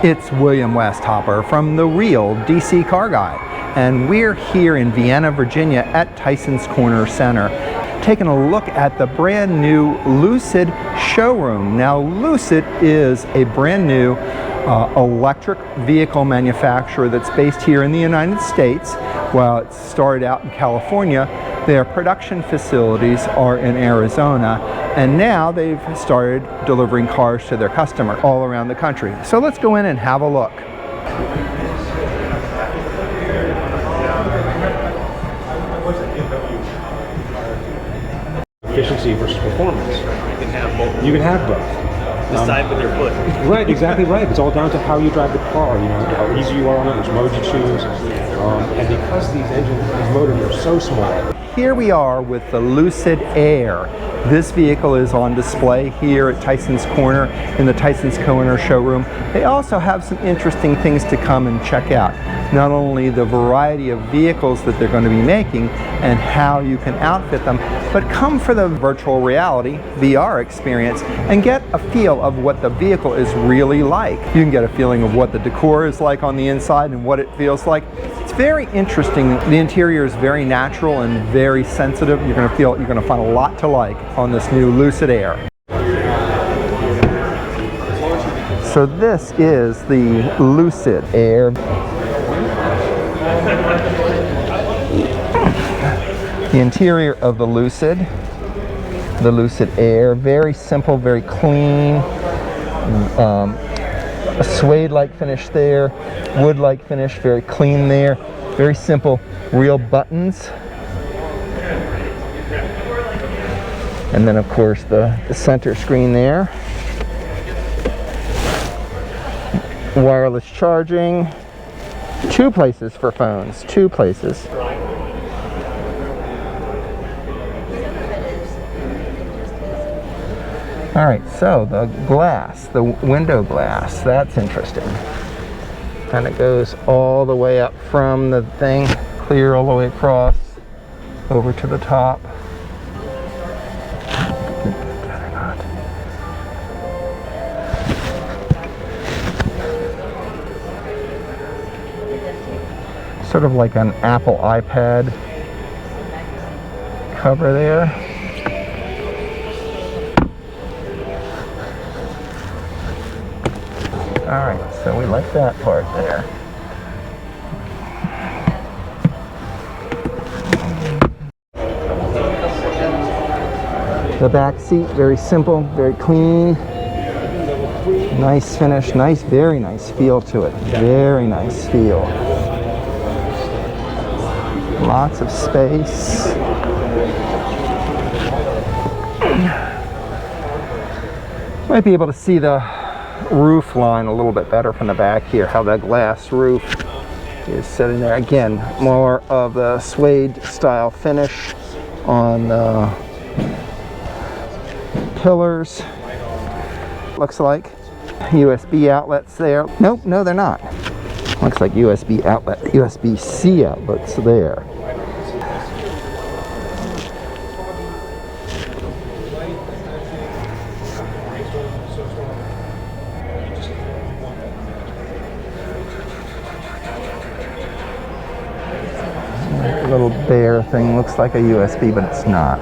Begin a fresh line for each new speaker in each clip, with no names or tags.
It's William Westhopper from the real DCCarGuy, and we're here in Vienna, Virginia at Tysons Corner Center, taking a look at the brand new Lucid showroom. Now, Lucid is a brand new electric vehicle manufacturer that's based here in the United States. While it started out in California, their production facilities are in Arizona, and now they've started delivering cars to their customer all around the country. So let's go in and have a look.
Efficiency versus performance.
You can have both.
You can have both.
Decide with your foot.
Right, exactly right. It's all down to how you drive the car, you know, how easy you are on it, which mode you choose. And because these motors are so small.
Here we are with the Lucid Air. This vehicle is on display here at Tysons Corner in the Tysons Corner showroom. They also have some interesting things to come and check out. Not only the variety of vehicles that they're going to be making and how you can outfit them, but come for the virtual reality VR experience and get a feel of what the vehicle is really like. You can get a feeling of what the decor is like on the inside and what it feels like. It's very interesting. The interior is very natural and very sensitive. You're going to find a lot to like on this new Lucid Air. So this is the Lucid Air. The interior of the Lucid Air, very simple, very clean. A suede-like finish there, wood-like finish, very clean there. Very simple, real buttons. And then, of course, the center screen there. Wireless charging. 2 places for phones, 2 places. All right, so the glass, the window glass, that's interesting. And it goes all the way up from the thing, clear all the way across, over to the top. Sort of like an Apple iPad cover there. All right, so we like that part there. The back seat, very simple, very clean. Nice finish, very nice feel to it. Very nice feel. Lots of space. Might be able to see the roof line a little bit better from the back here, how that glass roof is sitting there. Again, more of the suede style finish on the pillars. Looks like USB outlets there. Nope, no they're not. Looks like USB outlet, USB-C outlets there. Little bare thing, looks like a USB, but it's not.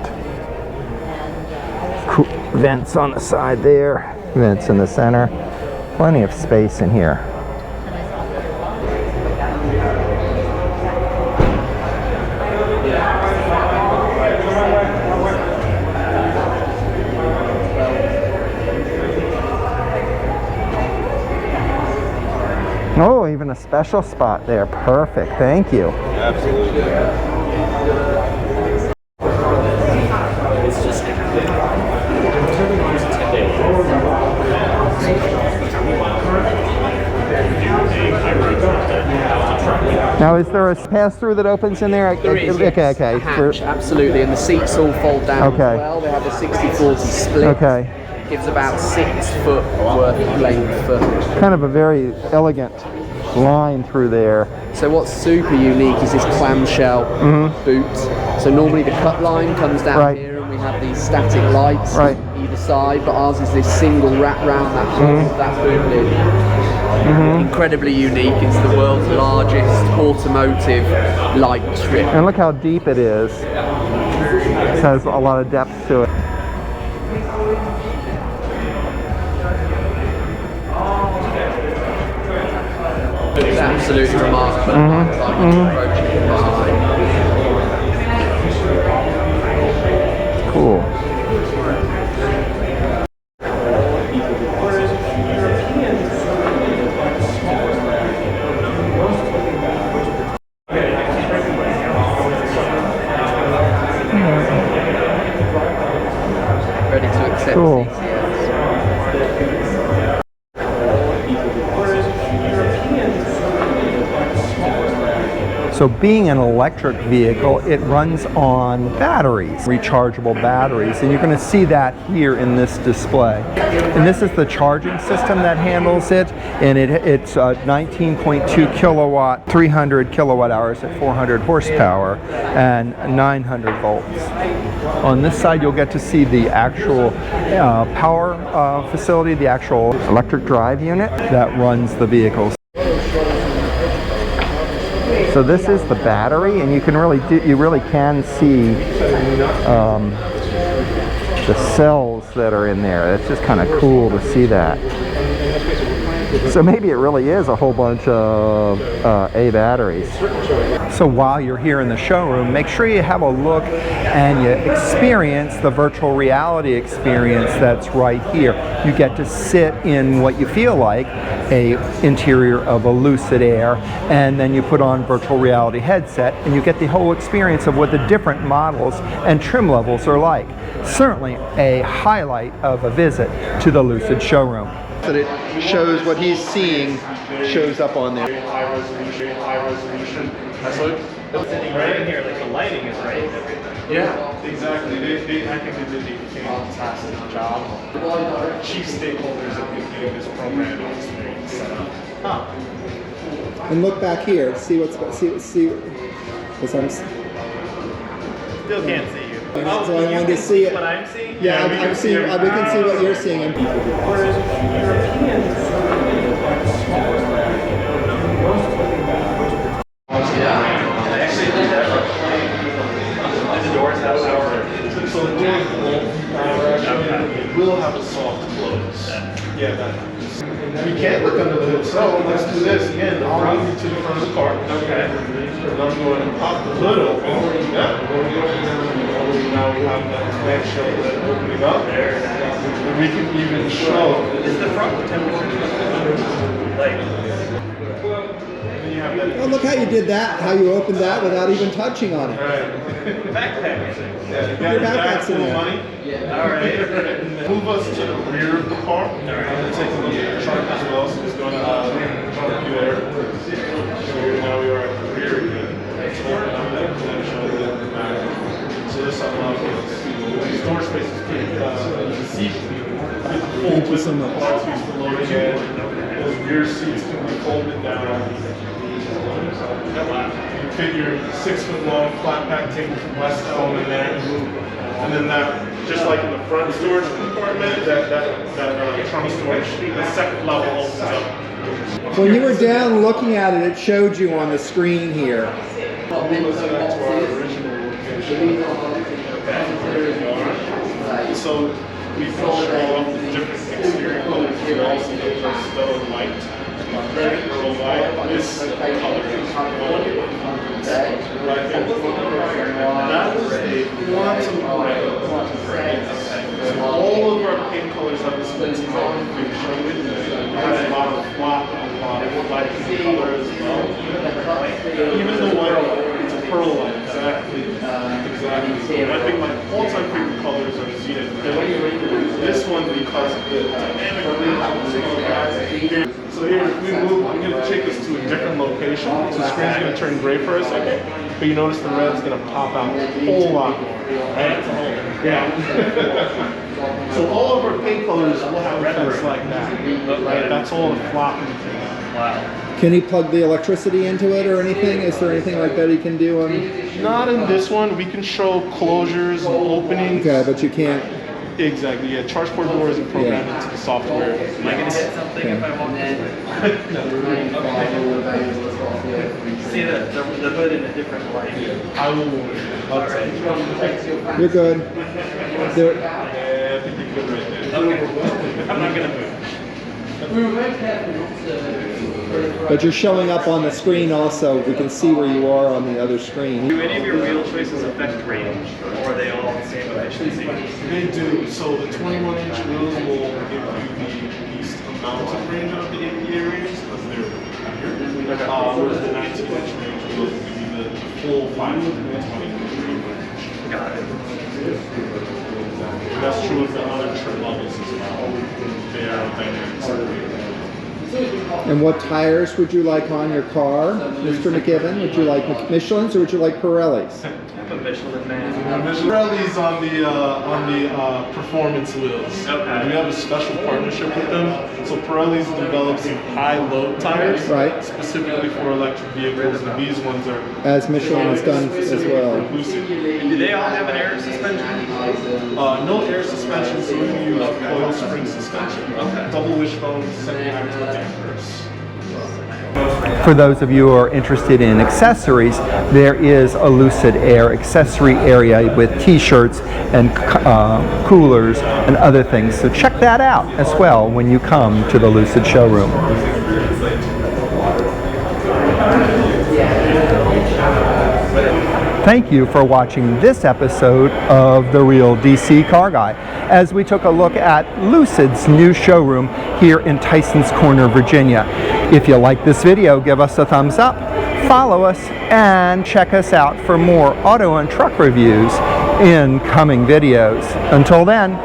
Cool. Vents on the side there, vents in the center. Plenty of space in here. Oh, even a special spot there. Perfect. Thank you.
Absolutely. It's just
now, is there a pass-through that opens in there?
There is,
okay,
yes.
okay.
A hatch, absolutely, and the seats all fold down as well. They have a 60-40 split.
Okay.
Gives about 6 foot worth of length.
Kind of a very elegant line through there.
So what's super unique is this clamshell boot. So normally the cut line comes down here and we have these static lights either side, but ours is this single wrap round that, that boot lid. incredibly unique. It's the world's largest automotive light strip.
And look how deep it is. It has a lot of depth to it.
It's absolutely remarkable.
Cool.
Ready to accept
Cool.
CCS.
So being an electric vehicle, it runs on batteries, rechargeable batteries, and you're going to see that here in this display. And this is the charging system that handles it, and it's 19.2 kilowatt, 300 kilowatt hours at 400 horsepower, and 900 volts. On this side, you'll get to see the actual power facility, the actual electric drive unit that runs the vehicles. So this is the battery, and you can really can see the cells that are in there. It's just kind of cool to see that. So maybe it really is a whole bunch of A batteries. So while you're here in the showroom, make sure you have a look and you experience the virtual reality experience that's right here. You get to sit in what you feel like a interior of a Lucid Air, and then you put on virtual reality headset and you get the whole experience of what the different models and trim levels are like. Certainly a highlight of a visit to the Lucid showroom. That it shows what he's seeing shows up on there.
High resolution. Sitting right in here, like the lighting is right.
Yeah, exactly. I think they did a fantastic job. Chief stakeholders in getting this program set up.
And look back here, see what's I'm
Still can't see you.
So I wanted to see it.
What I'm seeing?
Yeah, I'm seeing. We can see what you're seeing.
So the doors will have a soft close. Yeah, that. You can't look under the hood. So let's do this again. I'll run you to the front of the car. Okay. And I'm going to pop the hood open. Yeah. Now we have that clamshell lid opening up. And we can even show.
Is the front temperature? Like.
Oh, look how you did that, how you opened that without even touching on it.
Backpack.
Yeah,
Your backpack's in there.
money.
Alright.
Move us to the rear of the car. And take a look at the chart as well. So just going to jump you there. So now we are at the rear again. Let's open up that clamshell lid in the back. So this allows us the storage space is pretty easy.
Thank you so much.
Car seats for loading in. Those rear seats can be folded down. You fit your 6-foot long flat pack table from Westcomb in there. And then that, just like in the front storage compartment, that trunk storage, the second level opens up.
When you were down looking at it, it showed you on the screen here.
Move us back to our original location. So we can show off the different exterior colors. You also get the stellar light. Very early light. This color is right there. That is a quantum gray. So all of our paint colors have this finish. It has a lot of flop and a lot of light colors as well. Even the white light, it's a pearl light. Exactly. And I think my all-time favorite colors are Zenith. This one because of the dynamic range. So here, if we move, I'm going to take us to a different location. So the screen's going to turn gray for a second, but you notice the red's going to pop out a whole lot more, right? Yeah. So all of our paint colors will have effects like that, right? That's all the flopping thing.
Wow.
Can he plug the electricity into it or anything? Is there anything like that he can do on?
Not in this one. We can show closures and openings.
Okay, but you can't.
Exactly, yeah. Charge port door isn't programmed into the software.
Am I going to get something if I walk this way? See the hood in a different light.
I will.
You're good.
I think you're good right there.
Okay. I'm not going to move.
But you're showing up on the screen also. We can see where you are on the other screen.
Do any of your wheel choices affect range, or are they all the same efficiency?
They do. So the 21-inch wheels will give you the least amount of range of the APA range because they're heavier. Whereas the 19-inch range wheels will give you the full 520 range.
Got it.
And that's true of the other trim levels as well. They are dynamic.
And what tires would you like on your car, Mr. McKibben? Would you like Michelin's or would you like Pirelli's?
I'm a Michelin man.
Pirelli's on the performance wheels.
Okay.
We have a special partnership with them. So Pirelli's develops some high-load tires,
Right.
specifically for electric vehicles, and these ones are
As Michelin has done as well.
Lucid.
Do they all have an air suspension?
No air suspension, so we use coil spring suspension.
Okay.
Double wishbone, semi-active dampers.
For those of you who are interested in accessories, there is a Lucid Air accessory area with t-shirts and coolers and other things. So check that out as well when you come to the Lucid showroom. Thank you for watching this episode of The Real DC Car Guy as we took a look at Lucid's new showroom here in Tysons Corner, Virginia. If you like this video, give us a thumbs up, follow us, and check us out for more auto and truck reviews in coming videos. Until then,